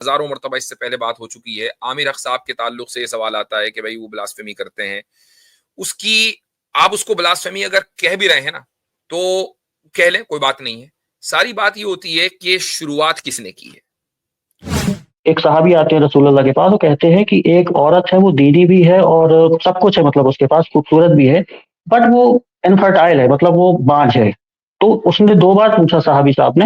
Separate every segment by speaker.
Speaker 1: ہزاروں مرتبہ اس سے پہلے بات ہو چکی ہے. عامر اخ صاحب کے تعلق سے یہ سوال آتا ہے کہ بھائی وہ بلاسفیمی کرتے ہیں. اس کی آپ اس کو بلاسفیمی اگر کہہ بھی رہے ہیں نا تو کہہ لیں, کوئی بات نہیں ہے. ساری بات یہ ہوتی ہے کہ شروعات کس نے کی ہے.
Speaker 2: ایک صحابی آتے ہیں رسول اللہ کے پاس, وہ کہتے ہیں کہ ایک عورت ہے, وہ دینی بھی ہے اور سب کچھ ہے, مطلب اس کے پاس خوبصورت بھی ہے, بٹ وہ انفرٹائل ہے, مطلب وہ بانجھ ہے. تو اس نے 2 بار پوچھا صحابی صاحب نے,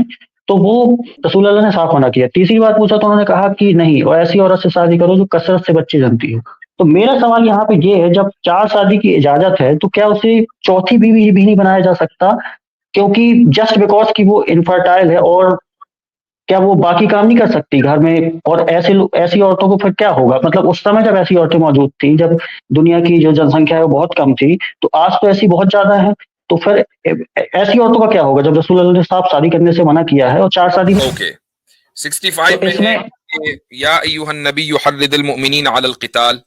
Speaker 2: تو وہ رسول اللہ نے صاف منع کیا. تیسری بار پوچھا تو انہوں نے کہا کہ نہیں, اور ایسی عورت سے شادی کرو جو کثرت سے بچے جنتی ہو. تو میرا سوال یہاں پہ یہ ہے, جب 4 شادی کی اجازت ہے تو کیا اسے چوتھی بیوی بھی نہیں بنایا جا سکتا, کیونکہ جسٹ بیکاز کہ وہ انفرٹائل ہے, اور کیا وہ باقی کام نہیں کر سکتی گھر میں؟ اور ایسی عورتوں کو پھر کیا ہوگا؟ مطلب اس سمے جب ایسی عورتیں موجود تھیں, جب دنیا کی جو جن سنکھیا ہے وہ بہت کم تھی, تو آج تو ایسی بہت زیادہ ہے. تو پھر ایسی عورتوں کا کیا ہوگا جب رسول اللہ نے صاحب شادی کرنے سے منع کیا ہے اور 4 شادی.
Speaker 1: اوکے 65 میں ہے یا ایھا النبی حرض المؤمنین علی القتال.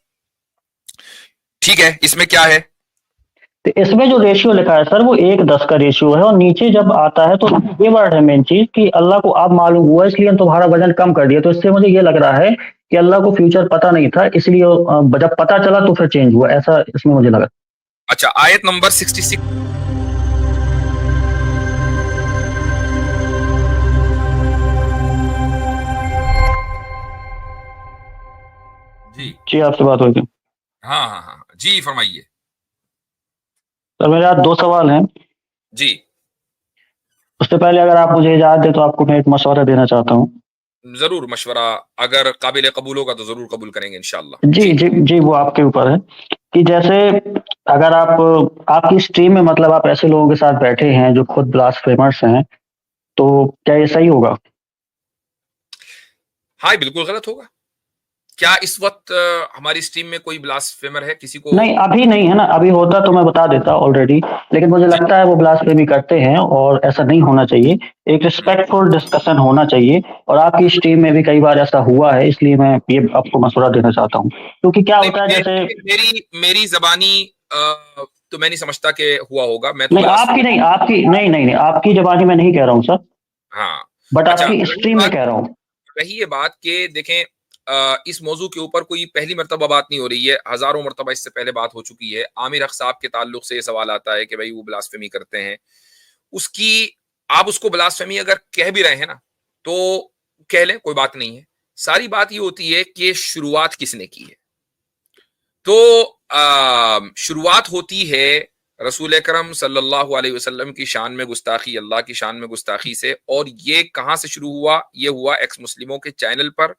Speaker 1: ٹھیک ہے, اس میں کیا ہے؟
Speaker 2: اس میں جو ریشیو لکھا ہے سر, وہ 1:10 کا ریشیو ہے, اور نیچے جب آتا ہے تو یہ ورڈ ہے مین چیز کہ اللہ کو اب معلوم ہوا اس لیے تمہارا وزن کم کر دیا. تو اس سے مجھے یہ لگ رہا ہے کہ اللہ کو فیوچر پتہ نہیں تھا, اس لیے جب پتہ چلا تو پھر چینج ہوا, ایسا اس میں مجھے لگا.
Speaker 1: اچھا, آیت نمبر 66
Speaker 2: جی آپ سے بات ہوئی تھی.
Speaker 1: ہاں جی فرمائیے.
Speaker 2: سر میرے ہاتھ 2 سوال ہیں.
Speaker 1: جی
Speaker 2: اس سے پہلے اگر آپ مجھے اجازت دیں تو آپ کو میں ایک مشورہ دینا چاہتا ہوں.
Speaker 1: ضرور, مشورہ اگر قابل قبول ہوگا تو ضرور قبول کریں گے انشاءاللہ.
Speaker 2: جی وہ آپ کے اوپر ہے کہ جیسے اگر آپ کی اسٹریم میں, مطلب آپ ایسے لوگوں کے ساتھ بیٹھے ہیں جو خود بلاسفیمرز ہیں, تو کیا یہ صحیح ہوگا؟
Speaker 1: ہاں بالکل غلط ہوگا. کیا اس وقت ہماری اسٹریم میں کوئی بلاسفیمر ہے؟ کسی کو
Speaker 2: نہیں, ابھی نہیں ہے نا. ابھی ہوتا تو میں بتا دیتا آلریڈی, لیکن مجھے لگتا ہے وہ بلاسفیمی کرتے ہیں اور ایسا نہیں ہونا چاہیے. ایک ریسپیکٹ فل ڈسکشن ہونا چاہیے, اور آپ کی اسٹریم میں بھی کئی بار ایسا ہوا ہے, اس لیے میں یہ آپ کو مشورہ دینا چاہتا ہوں. کیونکہ کیا ہوتا ہے جیسے
Speaker 1: میری زبانی تو میں نہیں سمجھتا کہ ہوا ہوگا. میں تو
Speaker 2: نہیں, آپ کی زبانی میں نہیں کہہ رہا ہوں سر,
Speaker 1: ہاں
Speaker 2: بٹ آپ
Speaker 1: اچھا,
Speaker 2: کی اسٹریم میں کہہ رہا ہوں.
Speaker 1: رہی یہ بات کہ دیکھیں اس موضوع کے اوپر کوئی پہلی مرتبہ بات نہیں ہو رہی ہے, ہزاروں مرتبہ اس سے پہلے بات ہو چکی ہے. عامر اخ صاحب کے تعلق سے یہ سوال آتا ہے کہ بھائی وہ بلاسفیمی کرتے ہیں. اس کی آپ اس کو بلاسفیمی اگر کہہ بھی رہے ہیں نا تو کہہ لیں, کوئی بات نہیں ہے. ساری بات یہ ہوتی ہے کہ شروعات کس نے کی ہے. تو شروعات ہوتی ہے رسول اکرم صلی اللہ علیہ وسلم کی شان میں گستاخی, اللہ کی شان میں گستاخی سے. اور یہ کہاں سے شروع ہوا؟ یہ ہوا ایکس مسلموں کے چینل پر.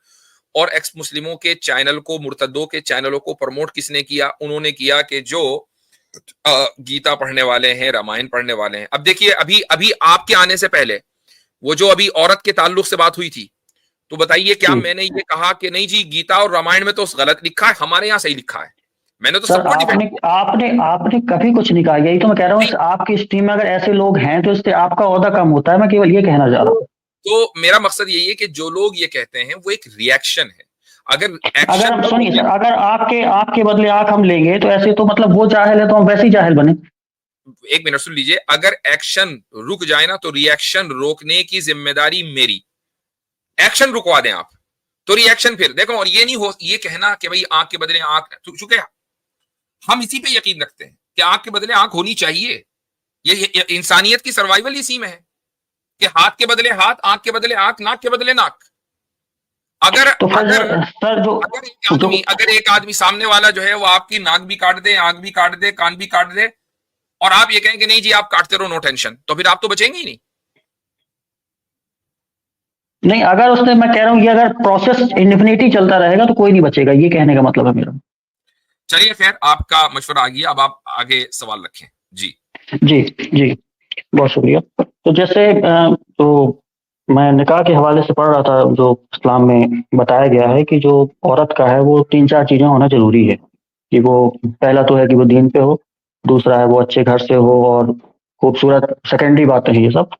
Speaker 1: اور ایکس مسلموں کے چینل کو, مرتدوں کے چینلوں کو پروموٹ کس نے کیا؟ انہوں نے کیا کہ جو گیتا پڑھنے والے ہیں, رامائن پڑھنے والے ہیں. اب دیکھیے, ابھی آپ کے آنے سے پہلے وہ جو ابھی عورت کے تعلق سے بات ہوئی تھی, تو بتائیے کیا میں نے یہ کہا کہ نہیں جی گیتا اور رامائن میں تو غلط لکھا ہے, ہمارے یہاں صحیح لکھا ہے؟ میں نے تو سب کو
Speaker 2: آپ نے کبھی کچھ نہیں کہا. یہی تو میں کہہ رہا ہوں, آپ کی اسٹریم میں اگر ایسے لوگ ہیں تو اس سے آپ کا عہدہ کم ہوتا ہے. میں کیول یہ کہنا چاہ رہا ہوں.
Speaker 1: تو میرا مقصد یہی ہے کہ جو لوگ یہ کہتے ہیں وہ ایک ریئیکشن ہے. اگر
Speaker 2: سنیے سر, اگر آپ کے بدلے آنکھ ہم لیں گے تو ایسے تو مطلب وہ جاہل ہے تو ہم ویسے ہی جاہل بنے.
Speaker 1: ایک منٹ سن لیجئے, اگر ایکشن رک جائے نا تو ری ایکشن روکنے کی ذمہ داری میری. ایکشن رکوا دیں آپ تو ری ایکشن پھر دیکھو. اور یہ نہیں ہو یہ کہنا کہ بھائی آنکھ کے بدلے آنکھ, چونکہ ہم اسی پہ یقین رکھتے ہیں کہ آنکھ کے بدلے آنکھ ہونی چاہیے. یہ انسانیت کی سروائیول اسی میں ہے کہ ہاتھ کے بدلے ہاتھ, آنکھ کے بدلے آنکھ, ناک کے بدلے ناک. اگر ایک آدمی سامنے والا جو ہے وہ آپ کی ناک بھی کاٹ دے, آنکھ بھی کاٹ دے, کان بھی کاٹ دے, اور آپ یہ کہیں کہ نہیں جی آپ کاٹتے رہو, نو ٹینشن, تو پھر آپ تو بچیں گے ہی نہیں.
Speaker 2: نہیں, اگر اس نے, میں کہہ رہا ہوں یہ اگر پروسیس انفینیٹی چلتا رہے گا تو کوئی نہیں بچے گا, یہ کہنے کا مطلب ہے میرا.
Speaker 1: چلیے خیر, آپ کا مشورہ آ گیا, اب آپ آگے سوال رکھیں.
Speaker 2: جی بہت شکریہ. تو جیسے تو میں نکاح کے حوالے سے پڑھ رہا تھا, جو اسلام میں بتایا گیا ہے کہ جو عورت کا ہے وہ 3-4 چیزیں ہونا ضروری ہے. کہ وہ پہلا تو ہے کہ وہ دین پہ ہو, دوسرا ہے وہ اچھے گھر سے ہو, اور خوبصورت سیکنڈری بات ہے یہ سب.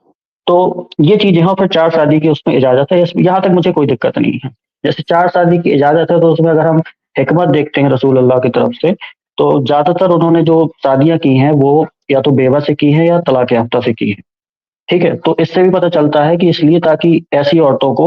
Speaker 2: تو یہ چیزیں ہیں. پھر 4 شادی کی اس میں اجازت ہے, یہاں تک مجھے کوئی دقت نہیں ہے. جیسے 4 شادی کی اجازت ہے تو اس میں اگر ہم حکمت دیکھتے ہیں رسول اللہ کی طرف سے, تو زیادہ تر انہوں نے جو شادیاں کی ہیں وہ یا تو بیوہ سے کی ہیں یا طلاق یافتہ سے کی ہیں. ٹھیک ہے, تو اس سے بھی پتہ چلتا ہے کہ اس لیے تاکہ ایسی عورتوں کو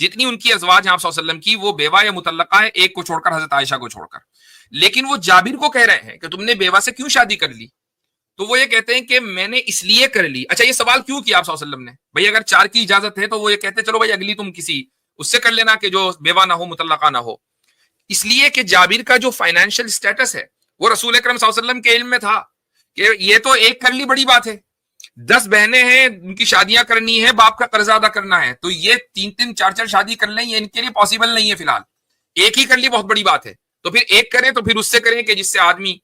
Speaker 1: جتنی ان کی ازواج ہیں آپ صلی اللہ علیہ وسلم کی وہ بیوہ یا مطلقہ ہے، ایک کو چھوڑ کر، حضرت عائشہ کو چھوڑ کر. لیکن وہ جابر کو کہہ رہے ہیں کہ تم نے بیوہ سے کیوں شادی کر لی؟ تو وہ یہ کہتے ہیں کہ میں نے اس لیے کر لی. اچھا، یہ سوال کیوں کیا آپ صلی اللہ علیہ وسلم نے؟ بھائی اگر 4 کی اجازت ہے تو وہ یہ کہتے ہیں چلو بھائی اگلی تم کسی اس سے کر لینا کہ جو بیوہ نہ ہو، مطلقہ نہ ہو. اس لیے کہ جابر کا جو فائنینشیل اسٹیٹس ہے وہ رسول اکرم صلی اللہ علیہ وسلم کے علم میں تھا کہ یہ تو ایک کر لی بڑی بات ہے، 10 بہنیں ہیں، ان کی شادیاں کرنی ہے، باپ کا قرضہ ادا کرنا ہے، تو یہ 3 4 شادی کر لیں، یہ ان کے لیے پاسبل نہیں ہے. فی الحال ایک ہی کر لی بہت بڑی بات ہے، تو پھر ایک کریں تو پھر اس سے کریں کہ جس سے آدمی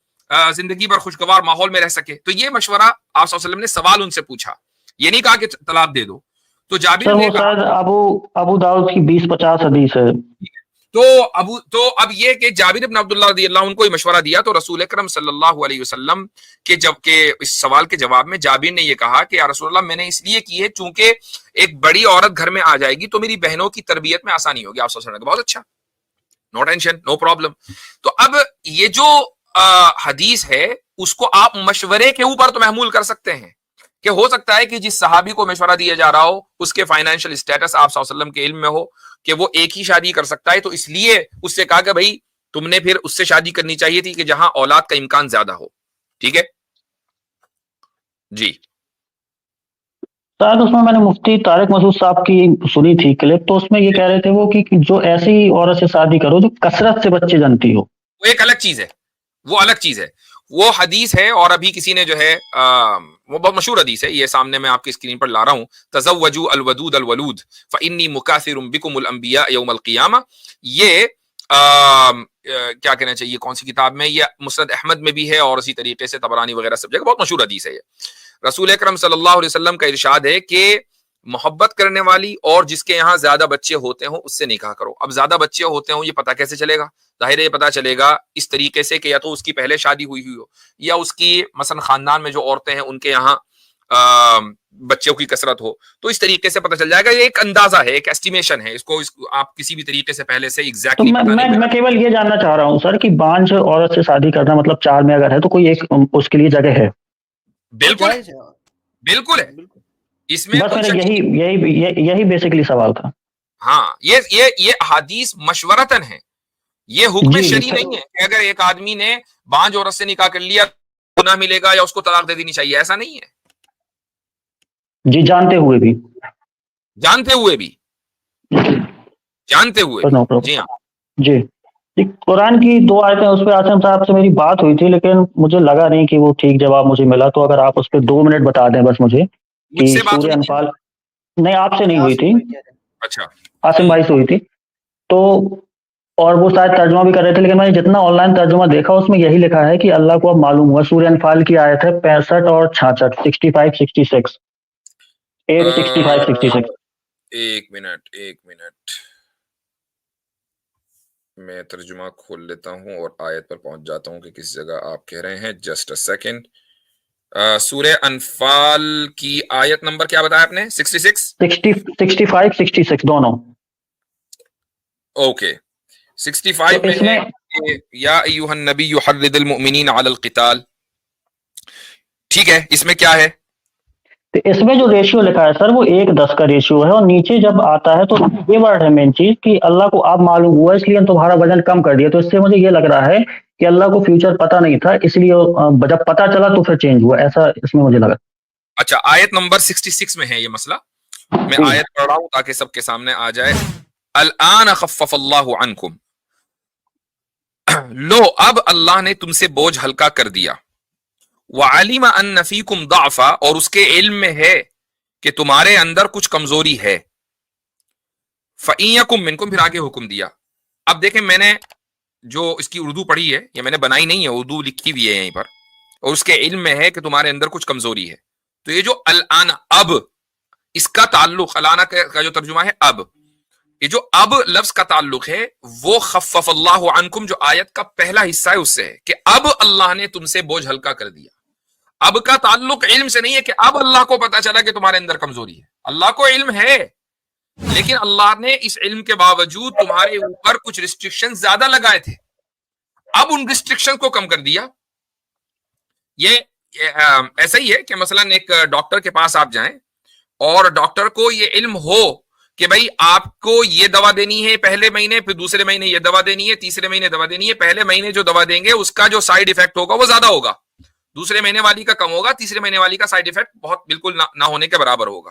Speaker 1: زندگی بھر خوشگوار ماحول میں رہ سکے. تو یہ مشورہ آپ صلی اللہ علیہ وسلم نے سوال ان سے پوچھا، یہ نہیں کہا کہ طلاق دے دو. تو جابر
Speaker 2: سر
Speaker 1: نے
Speaker 2: وہ
Speaker 1: کہا،
Speaker 2: شاید ابو داؤد کی 20-50 حدیث ہے.
Speaker 1: تو اب یہ کہ جابر بن عبداللہ رضی اللہ عنہ کو یہ مشورہ دیا، تو رسول اکرم صلی اللہ علیہ وسلم کے اس سوال کے جواب میں جابر نے یہ کہا کہ یا رسول اللہ میں نے اس لیے کی ہے چونکہ ایک بڑی عورت گھر میں آ جائے گی تو میری بہنوں کی تربیت میں آسانی ہوگی. آپ صلی اللہ علیہ وسلم نے کہا بہت اچھا، نو ٹینشن، نو پرابلم. تو اب یہ جو حدیث ہے اس کو آپ مشورے کے اوپر تو محمول کر سکتے ہیں کہ ہو سکتا ہے کہ جس صحابی کو مشورہ دیا جا رہا ہو اس کے فائنینشیل اسٹیٹس آپ صلی اللہ علیہ وسلم کے علم میں ہو کہ وہ ایک ہی شادی کر سکتا ہے، تو اس لیے اس سے کہا کہ بھائی تم نے پھر اس سے شادی کرنی چاہیے تھی کہ جہاں اولاد کا امکان زیادہ ہو. ٹھیک ہے جی.
Speaker 2: شاید اس میں نے مفتی طارق مسعود صاحب کی سنی تھی کلپ، تو اس میں یہ کہہ رہے تھے وہ کہ جو ایسی عورت سے شادی کرو جو کثرت سے بچے جنتی ہو.
Speaker 1: وہ ایک الگ چیز ہے، وہ الگ چیز ہے، وہ حدیث ہے. اور ابھی کسی نے جو ہے وہ بہت مشہور حدیث ہے، یہ سامنے میں آپ کی اسکرین پر لا رہا ہوں، تزوجوا الودود الولود فانی مکاثر بکم الانبیاء یوم القیامہ. یہ کیا کہنا چاہیے کون سی کتاب میں، یہ مسند احمد میں بھی ہے اور اسی طریقے سے طبرانی وغیرہ سب جگہ بہت مشہور حدیث ہے. یہ رسول اکرم صلی اللہ علیہ وسلم کا ارشاد ہے کہ محبت کرنے والی اور جس کے یہاں زیادہ بچے ہوتے ہوں اس سے نکاح کرو. اب زیادہ بچے ہوتے ہوں یہ پتہ کیسے چلے گا؟ ظاہر ہے یہ پتہ چلے گا اس طریقے سے کہ یا تو اس کی پہلے شادی ہوئی ہو یا اس کی مثلا خاندان میں جو عورتیں ہیں ان کے یہاں بچوں کی کثرت ہو. تو اس طریقے سے پتہ چل جائے گا. یہ ایک اندازہ ہے، ایک ایسٹیمیشن ہے، اس کو آپ کسی بھی طریقے سے پہلے سے
Speaker 2: تو
Speaker 1: ایگزیکٹلی پتہ نہیں.
Speaker 2: میں کیول یہ جاننا چاہ رہا ہوں سر کہ بانجھ عورت سے شادی کرنا مطلب 4 میں اگر ہے تو کوئی ایک اس کے لیے جگہ ہے؟
Speaker 1: بالکل بالکل ہے، اس میں
Speaker 2: بس میرا یہی بیسکلی سوال تھا.
Speaker 1: ہاں یہ حدیث مشورتاً ہے، یہ حکم شرعی نہیں ہے کہ اگر ایک آدمی نے بانجھ عورت سے نکاح کر لیا گناہ ملے گا یا اس کو طلاق دے دینی چاہیے، ایسا نہیں ہے.
Speaker 2: جی جانتے ہوئے بھی
Speaker 1: جی ہاں
Speaker 2: جی. قرآن کی 2 آیتیں اس پہ عاصم صاحب سے میری بات ہوئی تھی لیکن مجھے لگا نہیں کہ وہ ٹھیک جواب مجھے ملا، تو اگر آپ اس پہ 2 منٹ بتا دیں بس مجھے کہ سورہ انفال. نہیں آپ سے نہیں ہوئی تھی،
Speaker 1: اچھا
Speaker 2: عاصم بھائی سے ہوئی تھی. تو اور وہ شاید ترجمہ بھی کر رہے تھے لیکن میں نے جتنا آن لائن ترجمہ دیکھا اس میں یہی لکھا ہے کہ اللہ کو اب معلوم ہوا. سورہ انفال کی آیت ہے 65 اور 66، 65 66 865 66.
Speaker 1: ایک منٹ میں ترجمہ کھول لیتا ہوں اور آیت پر پہنچ جاتا ہوں کہ کس جگہ آپ کہہ رہے ہیں. Just a second. سورہ انفال کی آیت نمبر کیا بتایا آپ نے؟
Speaker 2: 65 66 دونوں.
Speaker 1: اوکے 65 میں ہے کہ یا ایھا النبی حرض المؤمنین علی القتال. ٹھیک ہے، اس میں کیا ہے؟
Speaker 2: اس میں جو ریشیو لکھا ہے سر وہ 1:10 کا ریشیو ہے، اور نیچے جب آتا ہے تو یہ ورڈ ہے مین چیز کہ اللہ کو آپ معلوم ہوا اس لیے ہم تمہارا وزن کم کر دیا. تو اس سے مجھے یہ لگ رہا ہے کہ اللہ کو فیوچر پتہ نہیں تھا، اس لیے جب پتہ چلا تو پھر چینج ہوا، ایسا اس میں مجھے لگا.
Speaker 1: اچھا آیت نمبر 66 میں ہے یہ مسئلہ. میں آیت پڑھ رہا ہوں تاکہ سب کے سامنے آ جائے. الآن خفف اللہ عنکم، لو اب اللہ نے تم سے بوجھ ہلکا کر دیا. وعلم ان فیکم ضعفا، اور اس کے علم میں ہے کہ تمہارے اندر کچھ کمزوری ہے. فإن یکم منکم، پھر آگے حکم دیا. اب دیکھیں میں نے جو اس کی اردو پڑھی ہے یہ میں نے بنائی نہیں ہے، اردو لکھی ہوئی ہے یہیں پر، اور اس کے علم میں ہے کہ تمہارے اندر کچھ کمزوری ہے. تو یہ جو الآن اب، اس کا تعلق الآن کا جو ترجمہ ہے اب، یہ جو اب لفظ کا تعلق ہے وہ خفف اللہ عنکم جو آیت کا پہلا حصہ ہے اس سے ہے کہ اب اللہ نے تم سے بوجھ ہلکا کر دیا. اب کا تعلق علم سے نہیں ہے کہ اب اللہ کو پتا چلا کہ تمہارے اندر کمزوری ہے. اللہ کو علم ہے لیکن اللہ نے اس علم کے باوجود تمہارے اوپر کچھ ریسٹرکشن زیادہ لگائے تھے، اب ان ریسٹرکشن کو کم کر دیا. یہ ایسا ہی ہے کہ مثلا ایک ڈاکٹر کے پاس آپ جائیں اور ڈاکٹر کو یہ علم ہو کہ بھائی آپ کو یہ دوا دینی ہے پہلے مہینے، پھر دوسرے مہینے یہ دوا دینی ہے، تیسرے مہینے دوا دینی ہے. پہلے مہینے جو دوا دیں گے اس کا جو سائڈ افیکٹ ہوگا وہ زیادہ ہوگا، دوسرے مہینے والی کا کم ہوگا، تیسرے مہینے والی کا سائڈ افیکٹ بہت بالکل نہ ہونے کے برابر ہوگا.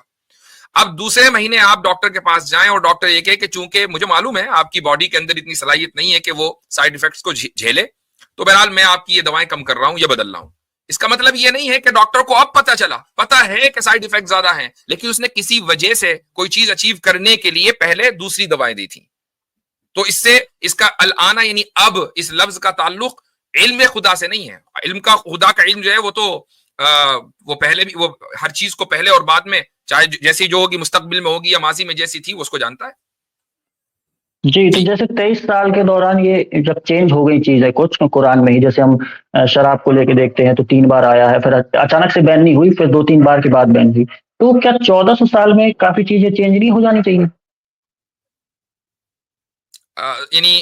Speaker 1: اب دوسرے مہینے آپ ڈاکٹر کے پاس جائیں اور ڈاکٹر یہ کہے کہ چونکہ مجھے معلوم ہے آپ کی باڈی کے اندر اتنی صلاحیت نہیں ہے کہ وہ سائڈ افیکٹس کو جھیلے، تو بہرحال میں آپ کی یہ دوائیں کم کر رہا ہوں، یہ بدل رہا ہوں. اس کا مطلب یہ نہیں ہے کہ ڈاکٹر کو اب پتا ہے کہ سائڈ افیکٹ زیادہ ہیں، لیکن اس نے کسی وجہ سے کوئی چیز اچیو کرنے کے لیے پہلے دوسری دوائیں دی تھی. تو اس سے اس کا الآن یعنی اب اس لفظ کا تعلق علم خدا سے نہیں ہے. علم کا خدا کا علم جو ہے وہ تو وہ پہلے بھی، وہ ہر چیز کو پہلے اور بعد میں، چاہے جیسی جو ہوگی مستقبل میں ہوگی یا ماضی میں جیسی تھی، وہ اس کو جانتا ہے.
Speaker 2: جی، تو جیسے 23 سال کے دوران یہ جب چینج ہو گئی چیز ہے کچھ قرآن میں ہی، جیسے ہم شراب کو لے کے دیکھتے ہیں تو 3 بار آیا ہے، پھر اچانک سے بین نہیں ہوئی، پھر 2-3 بار کے بعد بین ہوئی. تو کیا 1400 سال میں کافی چیزیں چینج نہیں ہو جانی چاہیے؟
Speaker 1: یعنی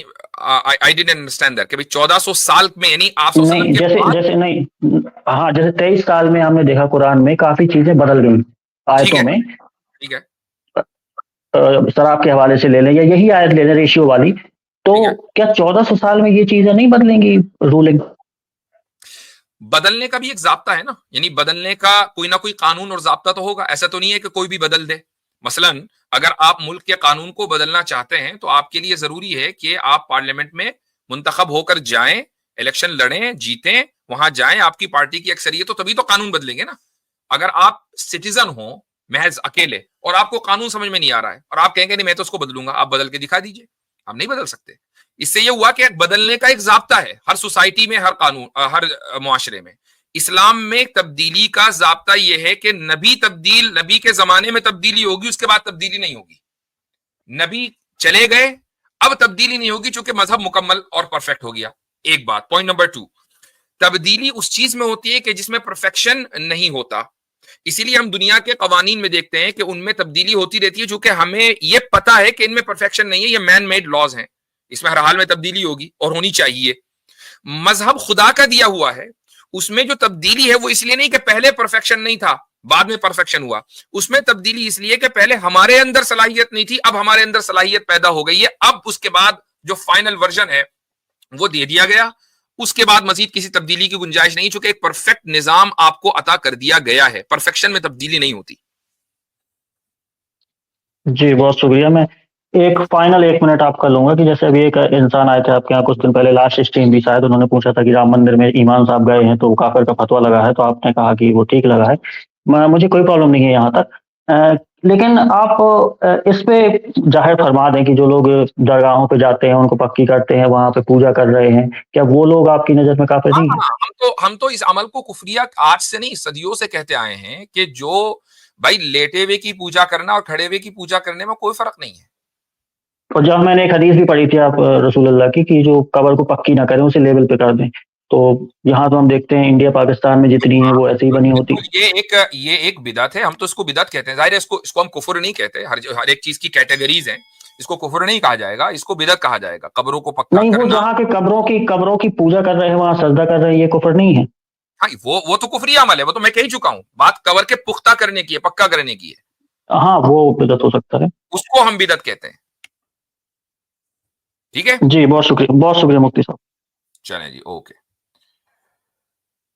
Speaker 1: I didn't understand that کہ 1400 سال میں، یعنی آپ
Speaker 2: نہیں، جیسے نہیں، ہاں، جیسے 23 سال میں ہم نے دیکھا قرآن میں کافی چیزیں بدل گئی آیتوں میں.
Speaker 1: ٹھیک ہے،
Speaker 2: شراب کے حوالے سے لے لیں یا یہی آیت لے لیں ریشیو والی، تو کیا 1400 سال میں یہ چیزیں نہیں بدلیں گی رولنگ؟
Speaker 1: بدلنے کا بھی ایک ضابطہ ہے نا، یعنی بدلنے کا کوئی نہ کوئی قانون اور ضابطہ تو ہوگا. ایسا تو نہیں ہے کہ کوئی بھی بدل دے. مثلا اگر آپ ملک کے قانون کو بدلنا چاہتے ہیں تو آپ کے لیے ضروری ہے کہ آپ پارلیمنٹ میں منتخب ہو کر جائیں، الیکشن لڑیں، جیتیں، وہاں جائیں، آپ کی پارٹی کی اکثریت، تو تبھی تو قانون بدلیں گے نا. اگر آپ سٹیزن ہوں محض اکیلے اور آپ کو قانون سمجھ میں نہیں آ رہا ہے اور آپ کہیں گے نہیں میں تو اس کو بدلوں گا، آپ بدل کے دکھا دیجئے. آپ نہیں بدل سکتے. اس سے یہ ہوا کہ بدلنے کا ایک ضابطہ ہے ہر سوسائٹی میں، ہر قانون، ہر معاشرے میں. اسلام میں تبدیلی کا ضابطہ یہ ہے کہ نبی کے زمانے میں تبدیلی ہوگی، اس کے بعد تبدیلی نہیں ہوگی. نبی چلے گئے، اب تبدیلی نہیں ہوگی چونکہ مذہب مکمل اور پرفیکٹ ہو گیا. ایک بات. پوائنٹ نمبر 2، تبدیلی اس چیز میں ہوتی ہے کہ جس میں پرفیکشن نہیں ہوتا. اسی لیے ہم دنیا کے قوانین میں دیکھتے ہیں کہ ان میں تبدیلی ہوتی رہتی ہے، چونکہ ہمیں یہ پتا ہے کہ ان میں پرفیکشن نہیں ہے، یہ مین میڈ لاز ہیں، اس میں ہر حال میں تبدیلی ہوگی اور ہونی چاہیے. مذہب خدا کا دیا ہوا ہے، اس میں جو تبدیلی ہے وہ اس لیے نہیں کہ پہلے پرفیکشن نہیں تھا بعد میں پرفیکشن ہوا. اس میں تبدیلی اس لیے کہ پہلے ہمارے اندر صلاحیت نہیں تھی، اب ہمارے اندر صلاحیت پیدا ہو گئی ہے. اب اس کے بعد جو فائنل ورژن ہے وہ دے دیا گیا، اس کے بعد مزید کسی تبدیلی کی گنجائش نہیں، چونکہ ایک پرفیکٹ نظام آپ کو عطا کر دیا گیا ہے. پرفیکشن میں تبدیلی نہیں ہوتی.
Speaker 2: جی بہت شکریہ. میں ایک فائنل 1 منٹ آپ کا لوں گا کہ جیسے ابھی ایک انسان آئے تھے آپ کے یہاں کچھ دن پہلے، لاسٹ اسٹریم بھی شاید، انہوں نے پوچھا تھا کہ رام مندر میں ایمان صاحب گئے ہیں تو کافر کا فتویٰ لگا ہے، تو آپ نے کہا کہ وہ ٹھیک لگا ہے، مجھے کوئی پرابلم نہیں ہے یہاں تک. لیکن آپ اس پہ ظاہر فرما دیں کہ جو لوگ درگاہوں پہ جاتے ہیں، ان کو پکی کرتے ہیں، وہاں پہ پوجا کر رہے ہیں، کیا وہ لوگ آپ کی نظر میں کافر نہیں ہیں؟
Speaker 1: ہم تو اس عمل کو کفریہ آج سے نہیں صدیوں سے کہتے آئے ہیں کہ جو بھائی لیٹے ہوئے کی پوجا کرنا اور کھڑے ہوئے کی پوجا کرنے میں کوئی فرق نہیں ہے.
Speaker 2: اور جب میں نے ایک حدیث بھی پڑھی تھی آپ رسول اللہ کی کہ جو قبر کو پکی نہ کریں اسے لیول پہ کر دیں، تو یہاں تو ہم دیکھتے ہیں انڈیا پاکستان میں جتنی ہیں وہ ایسے ہی بنی ہوتی.
Speaker 1: یہ ایک بدعت ہے، ہم تو اس کو بدعت کہتے ہیں. ظاہر ہے اس کو ہم کفر نہیں کہتے. ہر ایک چیز کی کیٹیگریز ہیں، اس کو کفر نہیں کہا جائے گا، اس کو بدعت کہا جائے گا. قبروں کو پکا
Speaker 2: نہیں، وہ
Speaker 1: کرنا،
Speaker 2: جہاں کے قبروں کی پوجا کر رہے ہیں، وہاں سجدہ کر رہے ہیں، یہ کفر نہیں ہے.
Speaker 1: ہاں وہ تو کفری عمل ہے، وہ تو میں کہہ چکا ہوں. بات قبر کے پختہ کرنے کی ہے، پکا کرنے کی ہے.
Speaker 2: ہاں وہ بدعت ہو سکتا ہے،
Speaker 1: اس کو ہم بدعت کہتے ہیں. ٹھیک ہے
Speaker 2: جی بہت شکریہ مفتی صاحب.
Speaker 1: چلیں جی، اوکے.